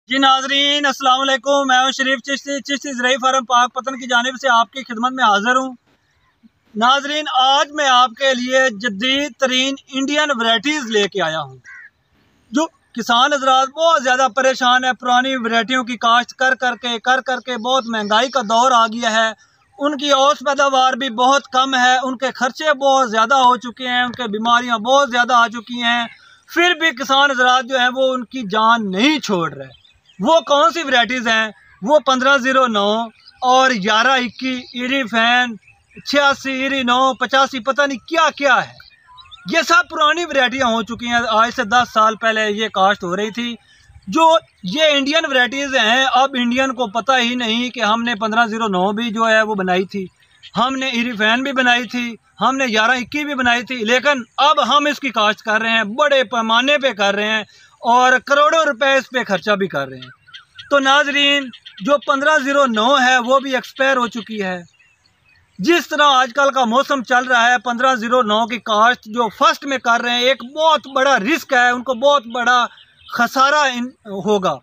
जी नाजरीन अस्सलाम वालेकुम। मैं हूं शरीफ चिश्ती ज़राई फार्म पाक पतन की जानिब से आपकी खिदमत में हाज़िर हूं। नाजरीन आज मैं आपके लिए जदीद तरीन इंडियन वैराइटीज़ लेके आया हूं। जो किसान हज़रात बहुत ज़्यादा परेशान है, पुरानी वैराइटियों की काश्त कर करके बहुत महंगाई का दौर आ गया है। उनकी औसत पैदावार भी बहुत कम है, उनके खर्चे बहुत ज़्यादा हो चुके हैं, उनके बीमारियाँ बहुत ज़्यादा आ चुकी हैं। फिर भी किसान हज़रात जो हैं वो उनकी जान नहीं छोड़ रहे। वो कौन सी वैराइटीज़ हैं? वो 1509 और 1121, इरी फैन, 86, इरी 9, 85, पता नहीं क्या क्या है। ये सब पुरानी वैराइटियाँ हो चुकी हैं। आज से 10 साल पहले ये काश्त हो रही थी। जो ये इंडियन वैराइटीज़ हैं, अब इंडियन को पता ही नहीं कि हमने 1509 भी जो है वो बनाई थी, हमने इरी फैन भी बनाई थी, हमने 1121 भी बनाई थी। लेकिन अब हम इसकी काश्त कर रहे हैं, बड़े पैमाने पे कर रहे हैं और करोड़ों रुपए इस पे खर्चा भी कर रहे हैं। तो नाजरीन जो 1509 है वो भी एक्सपायर हो चुकी है। जिस तरह आजकल का मौसम चल रहा है, 1509 की काश्त जो फर्स्ट में कर रहे हैं, एक बहुत बड़ा रिस्क है, उनको बहुत बड़ा खसारा होगा।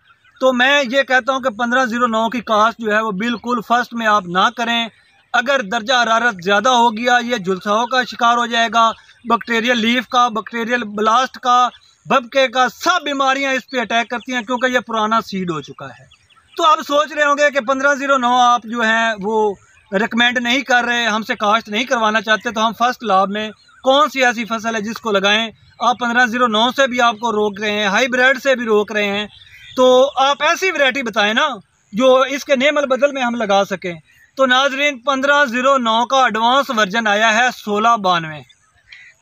तो मैं ये कहता हूँ कि 1509 की काश्त जो है वो बिल्कुल फर्स्ट में आप ना करें। अगर दर्जा हरारत ज़्यादा हो गया, ये झुलसाओं का शिकार हो जाएगा, बैक्टीरियल लीफ का, बैक्टीरियल ब्लास्ट का, भबके का, सब बीमारियां इस पे अटैक करती हैं क्योंकि ये पुराना सीड हो चुका है। तो आप सोच रहे होंगे कि 1509 आप जो हैं वो रिकमेंड नहीं कर रहे, हमसे काश्त नहीं करवाना चाहते, तो हम फर्स्ट लाभ में कौन सी ऐसी फसल है जिसको लगाएं? आप 1509 से भी आपको रोक रहे हैं, हाईब्रिड से भी रोक रहे हैं, तो आप ऐसी वैरायटी बताएं ना जो इसके नेमल बदल में हम लगा सकें। तो नाजरीन 1509 का एडवांस वर्जन आया है 1692।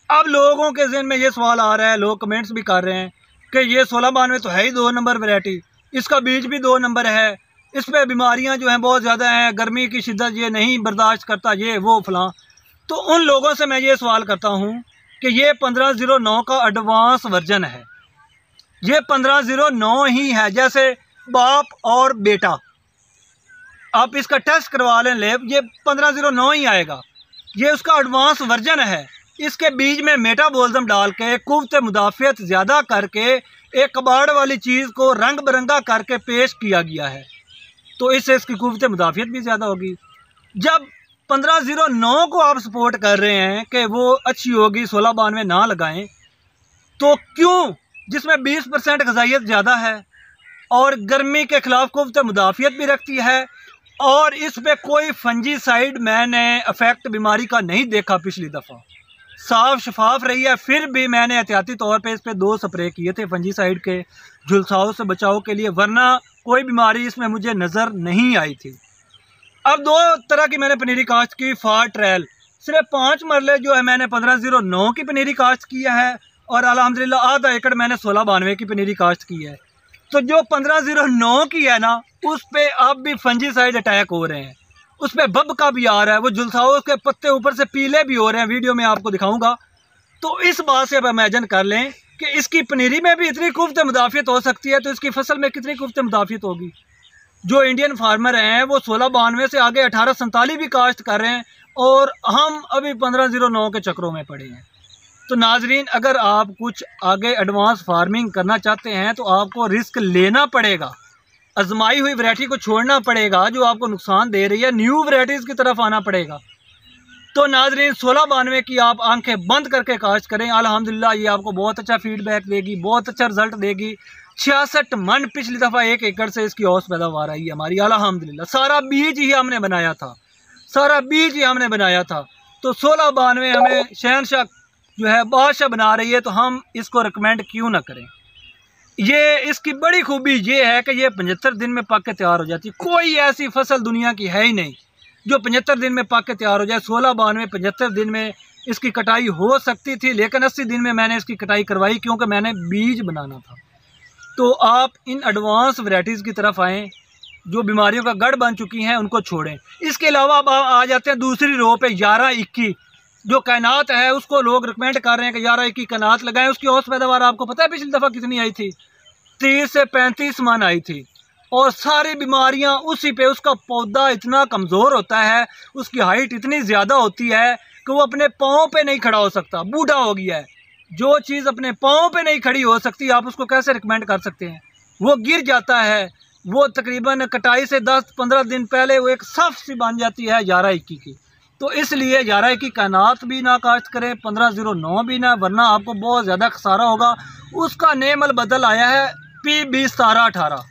अब लोगों के ज़हन में ये सवाल आ रहा है, लोग कमेंट्स भी कर रहे हैं कि ये 1692 तो है ही 2 नंबर वैरायटी, इसका बीज भी 2 नंबर है, इस पर बीमारियां जो हैं बहुत ज़्यादा हैं, गर्मी की शिद्दत ये नहीं बर्दाश्त करता, ये वो फलां। तो उन लोगों से मैं ये सवाल करता हूँ कि ये 1509 का एडवांस वर्जन है, ये 1509 ही है, जैसे बाप और बेटा। आप इसका टेस्ट करवा लें लेब, ये 1509 ही आएगा, ये उसका एडवांस वर्जन है। इसके बीज में मेटाबॉलिज्म डाल के कुव्वत मुदाफ़ियत ज़्यादा करके एक कबाड़ वाली चीज़ को रंग बिरंगा करके पेश किया गया है, तो इससे इसकी कुव्वत मुदाफ़ियत भी ज़्यादा होगी। जब 1509 को आप सपोर्ट कर रहे हैं कि वो अच्छी होगी, 1692 ना लगाएं, तो क्यों? जिसमें 20% ग़िज़ाइयत ज़्यादा है और गर्मी के ख़िलाफ़ कुव्वत मुदाफ़ियत भी रखती है, और इस पर कोई फंजीसाइड मैंने इफ़ेक्ट बीमारी का नहीं देखा। पिछली दफ़ा साफ शफाफ रही है, फिर भी मैंने एहतियाती तौर पे इस पर 2 स्प्रे किए थे फंजीसाइड के, झुलसाओं से बचाव के लिए, वरना कोई बीमारी इसमें मुझे नज़र नहीं आई थी। अब 2 तरह की मैंने पनीरी काश्त की। फार ट्रायल सिर्फ 5 मरले जो है मैंने 1509 की पनीरी काश्त किया है, और अल्हम्दुलिल्लाह आधा एकड़ मैंने 1692 की पनीरी काश्त की है। तो जो 1509 की है ना, उस पर अब भी फंजीसाइड अटैक हो रहे हैं, उस पर बब का भी आ रहा है, वो झुलसाओं के पत्ते ऊपर से पीले भी हो रहे हैं, वीडियो में आपको दिखाऊंगा। तो इस बात से अब इमेजिन कर लें कि इसकी पनीरी में भी इतनी कुव्वत मुदाफ़ियत हो सकती है, तो इसकी फसल में कितनी कुव्वत मुदाफ़ियत होगी। जो इंडियन फार्मर हैं वो 1692 से आगे 1847 भी काश्त कर रहे हैं, और हम अभी 1509 के चक्रों में पड़े हैं। तो नाजरीन अगर आप कुछ आगे एडवांस फार्मिंग करना चाहते हैं तो आपको रिस्क लेना पड़ेगा, आजमाई हुई वैरायटी को छोड़ना पड़ेगा जो आपको नुकसान दे रही है, न्यू वैरायटीज़ की तरफ आना पड़ेगा। तो नाजरीन 1692 की आप आंखें बंद करके काश्त करें, अल्हम्दुलिल्लाह ये आपको बहुत अच्छा फीडबैक देगी, बहुत अच्छा रिजल्ट देगी। 66 मन पिछली दफ़ा 1 एकड़ से इसकी औसत पैदावार आई हमारी, अल्हम्दुलिल्लाह। सारा बीज ही हमने बनाया था, सारा बीज ही हमने बनाया था। तो 1692 हमें शहनशाह जो है बादशाह बना रही है, तो हम इसको रिकमेंड क्यों ना करें। ये इसकी बड़ी खूबी ये है कि ये 75 दिन में पक के तैयार हो जाती है। कोई ऐसी फसल दुनिया की है ही नहीं जो 75 दिन में पक के तैयार हो जाए। 1692 75 दिन में इसकी कटाई हो सकती थी, लेकिन 80 दिन में मैंने इसकी कटाई करवाई क्योंकि मैंने बीज बनाना था। तो आप इन एडवांस वैरायटीज़ की तरफ आएँ जो बीमारियों का गढ़ बन चुकी हैं, उनको छोड़ें। इसके अलावा अब आ जाते हैं दूसरी रो पे 1121, जो कैनात है उसको लोग रिकमेंड कर रहे हैं कि 1121 कैनात लगाएं। उसकी औसत पैदावार आपको पता है पिछली दफ़ा कितनी आई थी? 30 से 35 मन आई थी, और सारी बीमारियां उसी पे। उसका पौधा इतना कमज़ोर होता है, उसकी हाइट इतनी ज़्यादा होती है कि वो अपने पाँव पे नहीं खड़ा हो सकता, बूढ़ा हो गया है। जो चीज़ अपने पाँव पे नहीं खड़ी हो सकती, आप उसको कैसे रिकमेंड कर सकते हैं? वो गिर जाता है, वो तकरीबन कटाई से 10-15 दिन पहले वो एक सफ सी बन जाती है 11-21 की। तो इसलिए 11-21 कायनात भी ना काश्त करें, 1509 भी ना, वरना आपको बहुत ज़्यादा खसारा होगा। उसका नेम अल बदल आया है PB 1718,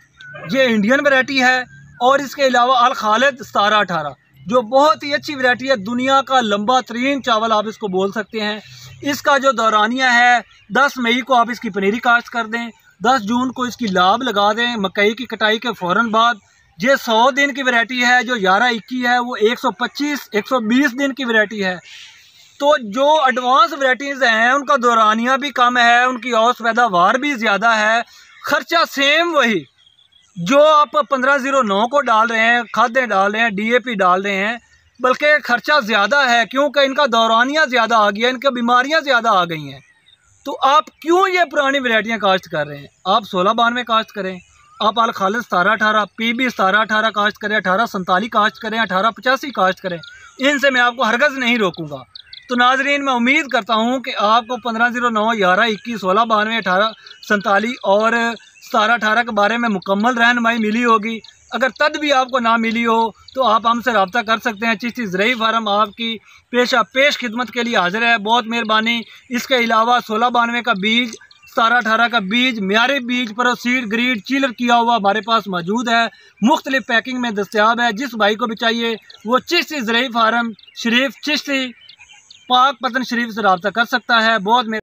ये इंडियन वैरायटी है। और इसके अलावा अल खालिद 1718 जो बहुत ही अच्छी वैरायटी है, दुनिया का लंबा तरीन चावल आप इसको बोल सकते हैं। इसका जो दौरानिया है 10 मई को आप इसकी पनीरी काश्त कर दें, 10 जून को इसकी लाभ लगा दें मकई की कटाई के फ़ौरन बाद। ये 100 दिन की वैरायटी है। जो 11-21 है वो 125-120 दिन की वैरायटी है। तो जो एडवांस वैरायटीज़ हैं उनका दौरानिया भी कम है, उनकी औसत पैदावार भी ज़्यादा है, ख़र्चा सेम वही जो आप 1509 को डाल रहे हैं, खादें डाल रहे हैं, DAP डाल रहे हैं, बल्कि ख़र्चा ज़्यादा है क्योंकि इनका दौरानिया ज़्यादा आ गया, इनकी बीमारियां ज़्यादा आ गई हैं। तो आप क्यों ये पुरानी वैरायटियाँ काश्त कर रहे हैं? आप 1692 काश्त करें, आप अल खालिद 1718, PB 1718 काश्त करें, 1847 काश्त करें, 1885 काश्त करें। इनसे मैं आपको हरगज़ नहीं रोकूँगा। तो नाजरीन, मैं उम्मीद करता हूँ कि आपको 1509, 11-21, 1692, 1847 और 1718 के बारे में मुकम्मल रहनुमाई मिली होगी। अगर तद भी आपको ना मिली हो तो आप हमसे रब्ता कर सकते हैं। चिश्ती ज़रई फार्म आपकी पेश खिदमत के लिए हाजिर है। बहुत मेहरबानी। इसके अलावा 1692 का बीज, 1718 का बीज, म्यारी बीज, प्रोसीड ग्रीड चिलर किया हुआ हमारे पास मौजूद है, मुख्तलिफ पैकिंग में दस्तियाब है। जिस भाई को भी चाहिए वो चिश्ती ज़रई फार्म शरीफ चिश्ती पाक पतन शरीफ से रब्ता कर सकता है। बहुत